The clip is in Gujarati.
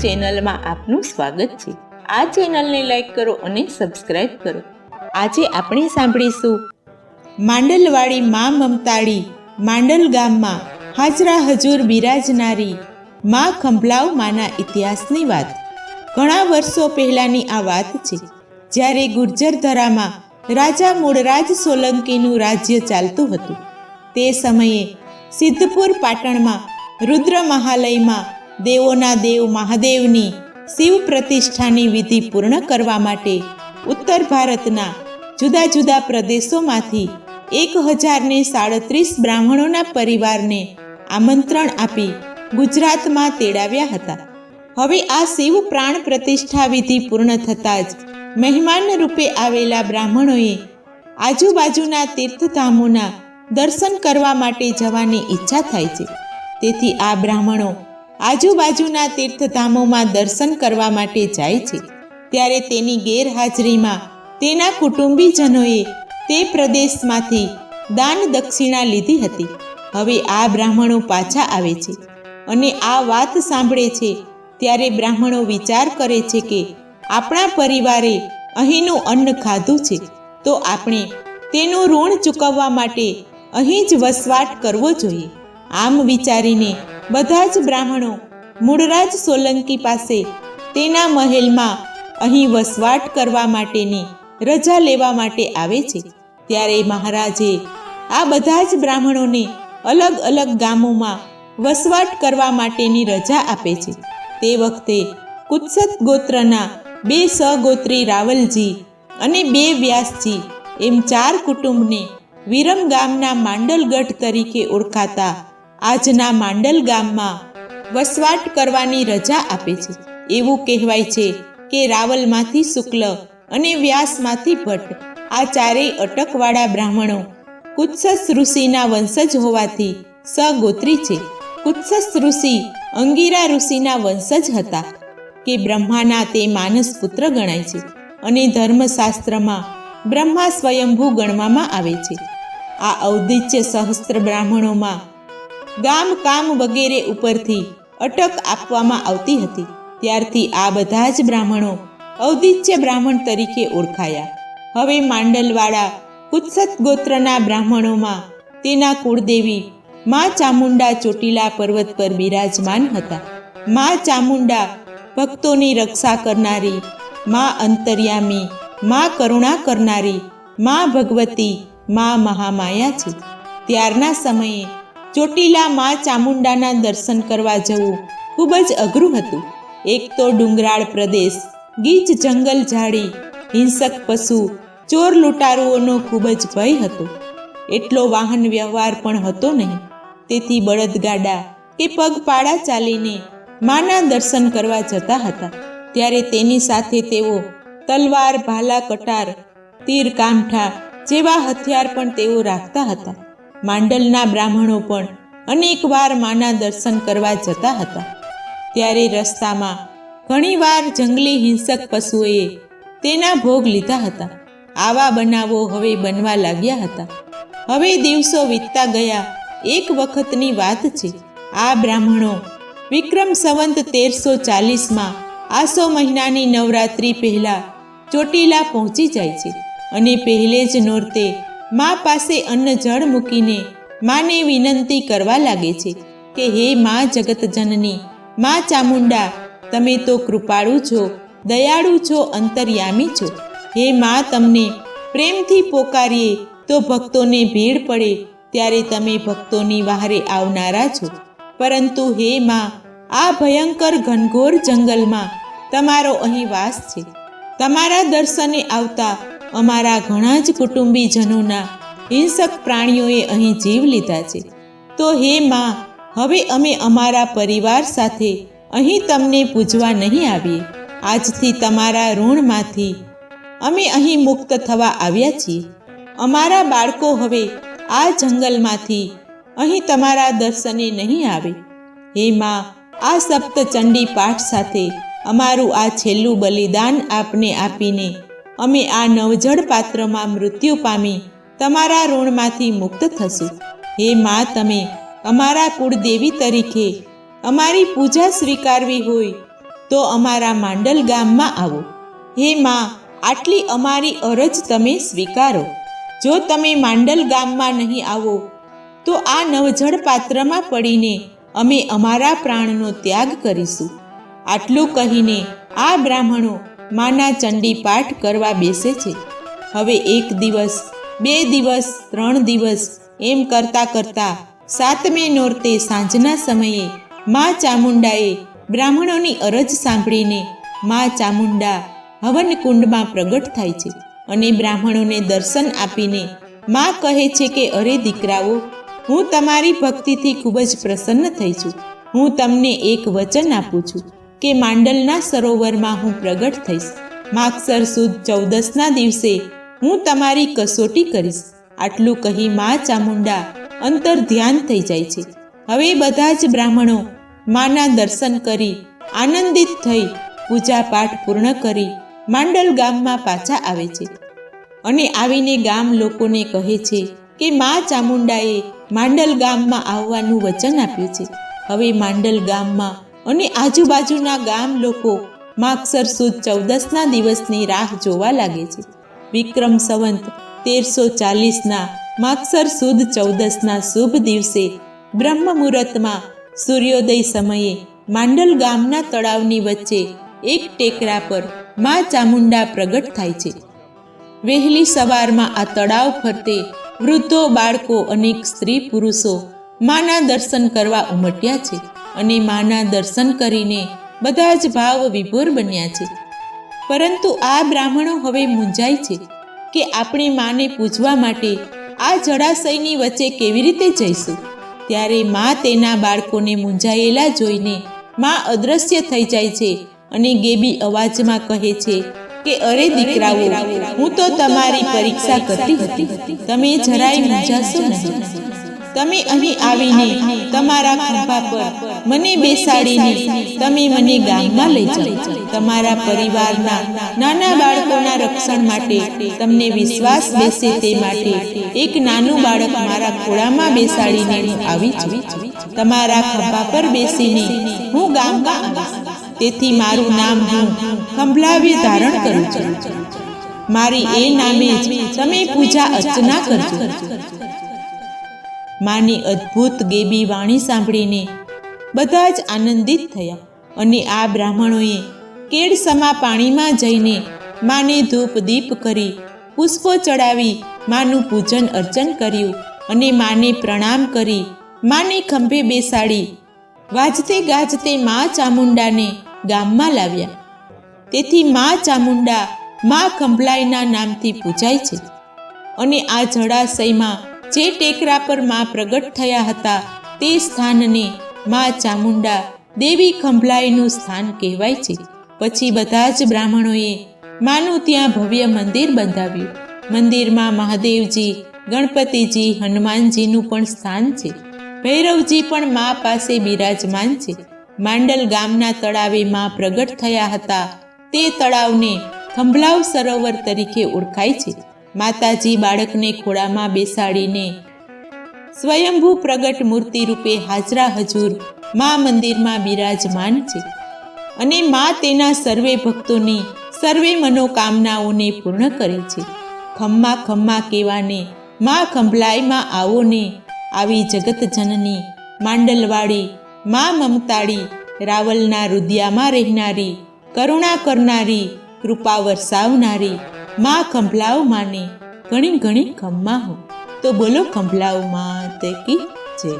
ચેનલમાં આપનું સ્વાગત છે। આ ચેનલને લાઈક કરો અને સબસ્ક્રાઇબ કરો। આજે આપણે સાંભળીશું માંડલવાળી મા મમતાળી માંડલ ગામમાં હાજરા હજુર બિરાજનારી મા ખંભલાવ માના ઇતિહાસની વાત। ઘણા વર્ષો પહેલાંની આ વાત છે, જ્યારે ગુર્જર ધરામાં રાજા મૂળરાજ સોલંકીનું રાજ્ય ચાલતું હતું। તે સમયે સિદ્ધપુર પાટણમાં રુદ્ર મહાલયમાં દેવોના દેવ મહાદેવની શિવ પ્રતિષ્ઠાની વિધિ પૂર્ણ કરવા માટે ઉત્તર ભારતના જુદા જુદા પ્રદેશોમાંથી 1037 બ્રાહ્મણોના પરિવારને આમંત્રણ આપી ગુજરાતમાં તેડાવ્યા હતા। હવે આ શિવ પ્રાણ પ્રતિષ્ઠા વિધિ પૂર્ણ થતાં જ મહેમાન રૂપે આવેલા બ્રાહ્મણોએ આજુબાજુના તીર્થધામોના દર્શન કરવા માટે જવાની ઈચ્છા થાય છે। તેથી આ બ્રાહ્મણો આજુબાજુના તીર્થધામોમાં દર્શન કરવા માટે જાય છે, ત્યારે તેની ગેરહાજરીમાં તેના કુટુંબીજનોએ તે પ્રદેશમાંથી દાન દક્ષિણા લીધી હતી। હવે આ બ્રાહ્મણો પાછા આવે છે અને આ વાત સાંભળે છે, ત્યારે બ્રાહ્મણો વિચાર કરે છે કે આપણા પરિવારે અહીંનું અન્ન ખાધું છે, તો આપણે તેનું ઋણ ચૂકવવા માટે અહીં જ વસવાટ કરવો જોઈએ। આમ વિચારીને બધા જ બ્રાહ્મણો મૂળરાજ સોલંકી પાસે તેના મહેલમાં અહીં વસવાટ કરવા માટેની રજા લેવા માટે આવે છે। ત્યારે મહારાજે આ બધા જ બ્રાહ્મણોને અલગ અલગ ગામોમાં વસવાટ કરવા માટેની રજા આપે છે। તે વખતે કુત્સત ગોત્રના 2 સગોત્રી રાવલજી અને 2 વ્યાસજી એમ 4 કુટુંબને વિરમ ગામના માંડલગઢ તરીકે ઓળખાતા આજના માંડલ ગામમાં વસવાટ કરવાની રજા આપે છે। એવું કહેવાય છે કે રાવલમાંથી શુક્લ અને વ્યાસમાંથી ભટ્ટ આ 4 અટકવાળા બ્રાહ્મણો કુત્સસ ઋષિના વંશજ હોવાથી સગોત્રી છે। કુત્સસ ઋષિ અંગિરા ઋષિના વંશજ હતા કે બ્રહ્માના તે માનસ પુત્ર ગણાય છે અને ધર્મશાસ્ત્રમાં બ્રહ્મા સ્વયંભૂ ગણવામાં આવે છે। આ ઔદિત્ય સહસ્ત્ર બ્રાહ્મણોમાં ગામ કામ વગેરે ઉપરથી અટક આપવામાં આવતી હતી। ત્યારથી આ બધા જ બ્રાહ્મણો ઔદિત્ય બ્રાહ્મણ તરીકે ઓળખાયા। હવે માંડલવાળા કુત્સત ગોત્રના બ્રાહ્મણોમાં તેના કુળદેવી મા ચામુંડા ચોટીલા પર્વત પર બિરાજમાન હતા। મા ચામુંડા ભક્તોની રક્ષા કરનારી, મા અંતર્યામી, મા કરુણા કરનારી, મા ભગવતી, મા મહામાયા છે। ત્યારના સમયે ચોટીલા મા ચામુંડાના દર્શન કરવા જવું ખૂબ જ અઘરું હતું। એક તો ડુંગરાળ પ્રદેશ, ગીચ જંગલ ઝાડી, હિંસક પશુ, ચોર લૂંટારુઓનો ખૂબ જ ભય હતો। એટલો વાહન વ્યવહાર પણ હતો નહીં, તેથી બળદગાડા કે પગપાળા ચાલીને માના દર્શન કરવા જતા હતા। ત્યારે તેની સાથે તેઓ તલવાર, ભાલા, કટાર, તીર, કામઠા જેવા હથિયાર પણ તેઓ રાખતા હતા। માંડલના બ્રાહ્મણો પણ અનેકવાર માના દર્શન કરવા જતા હતા। ત્યારે રસ્તામાં ઘણીવાર જંગલી હિંસક પશુઓએ તેના ભોગ લીધા હતા। આવા બનાવો હવે બનવા લાગ્યા હતા। હવે દિવસો વીતતા ગયા। એક વખતની વાત છે, આ બ્રાહ્મણો વિક્રમ સંવંત 1340માં આસો મહિનાની નવરાત્રિ પહેલાં ચોટીલા પહોંચી જાય છે અને પહેલે જ નોરતે મા પાસે અન્ન જળ મૂકીને માને વિનંતી કરવા લાગે છે કે હે મા જગતજનની, મા ચામુંડા, તમે તો કૃપાળુ છો, દયાળુ છો, અંતર્યામી છો। હે મા, તમને પ્રેમથી પોકારીએ તો ભક્તોને ભીડ પડે ત્યારે તમે ભક્તોની વહારે આવનારા છો, પરંતુ હે મા, આ ભયંકર ઘનઘોર જંગલમાં તમારો અહીં વાસ છે। તમારા દર્શને આવતા અમારા ઘણા જ કુટુંબીજનોના હિંસક પ્રાણીઓએ અહીં જીવ લીધા છે। તો હે મા, હવે અમે અમારા પરિવાર સાથે અહીં તમને પૂજવા નહીં આવીએ। આજથી તમારા ઋણમાંથી અમે અહીં મુક્ત થવા આવ્યા છીએ। અમારા બાળકો હવે આ જંગલમાંથી અહીં તમારા દર્શને નહીં આવે। હે મા, આ સપ્તચંડી પાઠ સાથે અમારું આ છેલ્લું બલિદાન આપને આપીને અમે આ નવજળ પાત્રમાં મૃત્યુ પામી તમારા ઋણમાંથી મુક્ત થશું। હે મા, તમે અમારા કુળદેવી તરીકે અમારી પૂજા સ્વીકારવી હોય તો અમારા માંડલ ગામમાં આવો. હે માં, આટલી અમારી અરજ તમે સ્વીકારો. જો તમે માંડલ ગામમાં નહીં આવો તો આ નવજળ પાત્રમાં પડીને અમે અમારા પ્રાણનો ત્યાગ કરીશું. આટલું કહીને આ બ્રાહ્મણો માના ચંડી પાઠ કરવા બેસે છે. હવે 1 દિવસ, 2 દિવસ, 3 દિવસ એમ કરતાં કરતાં 7મે નોરતે સાંજના સમયે મા ચામુંડાએ બ્રાહ્મણોની અરજ સાંભળીને મા ચામુંડા હવનકુંડમાં પ્રગટ થાય છે અને બ્રાહ્મણોને દર્શન આપીને મા કહે છે કે અરે દીકરાઓ, હું તમારી ભક્તિથી ખૂબ જ પ્રસન્ન થઈ છું. હું તમને એક વચન આપું છું કે માંડલના સરોવરમાં હું પ્રગટ થઈશ. માગસર સુદ 14ના દિવસે હું તમારી કસોટી કરીશ. આટલું કહી મા ચામુંડા અંતર ધ્યાન થઈ જાય છે. હવે બધા જ બ્રાહ્મણો માના દર્શન કરી આનંદિત થઈ પૂજા પાઠ પૂર્ણ કરી માંડલ ગામમાં પાછા આવે છે અને આવીને ગામ લોકોને કહે છે કે મા ચામુંડાએ માંડલ ગામમાં આવવાનું વચન આપ્યું છે. હવે માંડલ ગામમાં અને આજુબાજુના ગામ લોકો માગસર સુદ 14ના દિવસની રાહ જોવા લાગે છે. વિક્રમ સંવંત 1340ના માગસર સુદ 14ના શુભ દિવસે બ્રહ્મ મુહૂર્તમાં સૂર્યોદય સમયે માંડલ ગામના તળાવની વચ્ચે એક ટેકરા પર મા ચામુંડા પ્રગટ થાય છે. વહેલી સવારમાં આ તળાવ ફરતે વૃદ્ધો, બાળકો, અનેક સ્ત્રી પુરુષો માના દર્શન કરવા ઉમટ્યા છે અને માના દર્શન કરીને બધા જ ભાવ વિભોર બન્યા છે. પરંતુ આ બ્રાહ્મણો હવે મૂંઝાય છે કે આપણે માને પૂજવા માટે આ જળાશયની વચ્ચે કેવી રીતે જઈશું. ત્યારે મા તેના બાળકોને મૂંઝાયેલા જોઈને મા અદૃશ્ય થઈ જાય છે અને ગેબી અવાજમાં કહે છે કે અરે દીકરાઓ, હું તો તમારી પરીક્ષા કરતી હતી. તમે જરાય મૂંઝાશો નહીં. તમે અહીં આવીને તમારા ખંભા પર મને બેસાડીને તમે મને ગામમાં લઈ જાઓ. તમારા પરિવારના નાના બાળકોના રક્ષણ માટે તમને વિશ્વાસ બેસે તે માટે એક નાનું બાળક મારા ખોળામાં બેસાડીને હું આવી છું. તમારા ખંભા પર બેસીને હું ગામમાં આવીશ. તેથી મારું નામ હું ખંભલાવ્ય ધારણ કરું છું. મારી એ નામે જ તમે પૂજા અર્ચના કરજો. માની અદ્ભુત ગેબી વાણી સાંભળીને બધા જ આનંદિત થયા અને આ બ્રાહ્મણોએ કેડસમા પાણીમાં જઈને માને ધૂપ દીપ કરી પુષ્પો ચડાવી માનું પૂજન અર્ચન કર્યું અને માને પ્રણામ કરી માને ખંભે બેસાડી વાજતે ગાજતે મા ચામુંડાને ગામમાં લાવ્યા. તેથી મા ચામુંડા મા ખંભલાઈના નામથી પૂજાય છે અને આ જળાશયમાં જે ટેકરા પર મા પ્રગટ થયા હતા તે સ્થાનને મા ચામુંડા દેવી ખંભલાઈનું સ્થાન કહેવાય છે. પછી બધા જ બ્રાહ્મણોએ માનું ત્યાં ભવ્ય મંદિર બંધાવ્યું. મંદિરમાં મહાદેવજી, ગણપતિજી, હનુમાનજીનું પણ સ્થાન છે. ભૈરવજી પણ મા પાસે બિરાજમાન છે. માંડલ ગામના તળાવે મા પ્રગટ થયા હતા તે તળાવને ખંભલાવ સરોવર તરીકે ઓળખાય છે. માતાજી બાળકને ખોળામાં બેસાડીને સ્વયંભૂ પ્રગટ મૂર્તિ રૂપે હાજરા હજુર મા મંદિરમાં બિરાજમાન છે અને મા તેના સર્વે ભક્તોની સર્વે મનોકામનાઓને પૂર્ણ કરે છે. ખમ્મા ખમ્મા કહેવાને મા ખંભલાઈમાં આવો ને. આવી જગત જનની માંડલવાળી મા મમતાળી, રાવલના રુદિયામાં રહેનારી, કરુણા કરનારી, કૃપા વરસાવનારી મા ખંભલાવ માને ઘણી ઘણી ખમ્મા હો. તો બોલો ખંભલાવ માત કી જય.